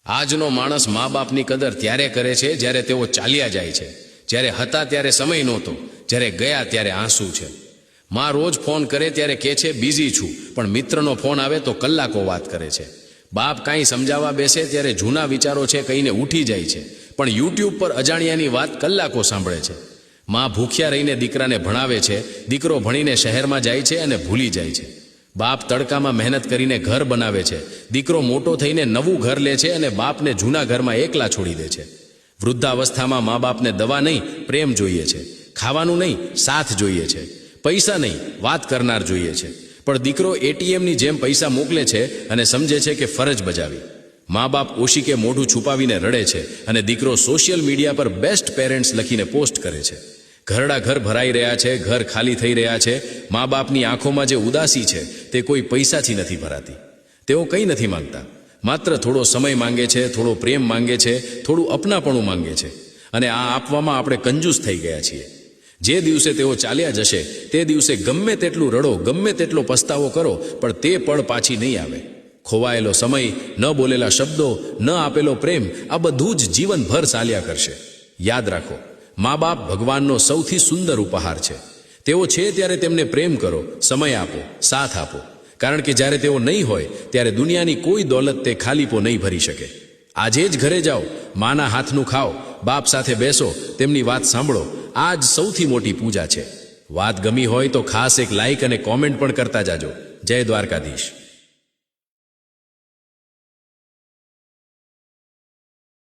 આજનો માણસ મા બાપની કદર ત્યારે કરે છે જ્યારે તેઓ ચાલ્યા જાય છે, જ્યારે હતા ત્યારે સમય નહોતો, જ્યારે ગયા ત્યારે આંસુ છે. માં રોજ ફોન કરે ત્યારે કહે છે બિઝી છું, પણ મિત્રનો ફોન આવે તો કલાકો વાત કરે છે. બાપ કાંઈ સમજાવવા બેસે ત્યારે જૂના વિચારો છે કહીને ઉઠી જાય છે, પણ યુટ્યુબ પર અજાણ્યાની વાત કલાકો સાંભળે છે. માં ભૂખ્યા રહીને દીકરાને ભણાવે છે, દીકરો ભણીને શહેરમાં જાય છે અને ભૂલી જાય છે. બાપ તડકામાં મહેનત કરીને ઘર બનાવે છે, દીકરો મોટો થઈને નવું ઘર લે છે અને બાપને જૂના ઘરમાં એકલા છોડી દે છે. વૃદ્ધાવસ્થામાં મા બાપને દવા નહીં પ્રેમ જોઈએ છે, ખાવાનું નહીં સાથ જોઈએ છે, પૈસા નહીં વાત કરનાર જોઈએ છે. પણ દીકરો એટીએમની જેમ પૈસા મોકલે છે અને સમજે છે કે ફરજ બજાવી. મા બાપ ઓશિકે મોઢું છુપાવીને રડે છે અને દીકરો સોશિયલ મીડિયા પર બેસ્ટ પેરેન્ટ્સ લખીને પોસ્ટ કરે છે. ઘરડા ઘર ભરાઈ રહ્યા છે, ઘર ખાલી થઈ રહ્યા છે. મા બાપની આંખોમાં જે ઉદાસી છે તે કોઈ પૈસાથી નથી ભરાતી. તેઓ કંઈ નથી માંગતા, માત્ર થોડો સમય માંગે છે, થોડો પ્રેમ માંગે છે, થોડું અપનાપણું માંગે છે. અને આ આપવામાં આપણે કંજૂસ થઈ ગયા છીએ. જે દિવસે તેઓ ચાલ્યા જશે તે દિવસે ગમે તેટલું રડો, ગમે તેટલો પસ્તાવો કરો, પણ તે પળ પાછી નહીં આવે. ખોવાયેલો સમય, ન બોલેલા શબ્દો, ન આપેલો પ્રેમ, આ બધું જ જીવનભર ચાલ્યા કરશે. યાદ રાખો, મા બાપ ભગવાનનો સૌથી સુંદર ઉપહાર છે. તેઓ છે ત્યારે તેમને પ્રેમ કરો, સમય આપો, સાથ આપો. કારણ કે જ્યારે તેઓ નહીં હોય ત્યારે દુનિયાની કોઈ દોલત તે ખાલીપો નહીં ભરી શકે. આજે જ ઘરે જાઓ, માના હાથનું ખાઓ, બાપ સાથે બેસો, તેમની વાત સાંભળો. આ જ સૌથી મોટી પૂજા છે. વાત ગમી હોય તો ખાસ એક લાઈક અને કોમેન્ટ પણ કરતા જાજો. જય દ્વારકાધીશ.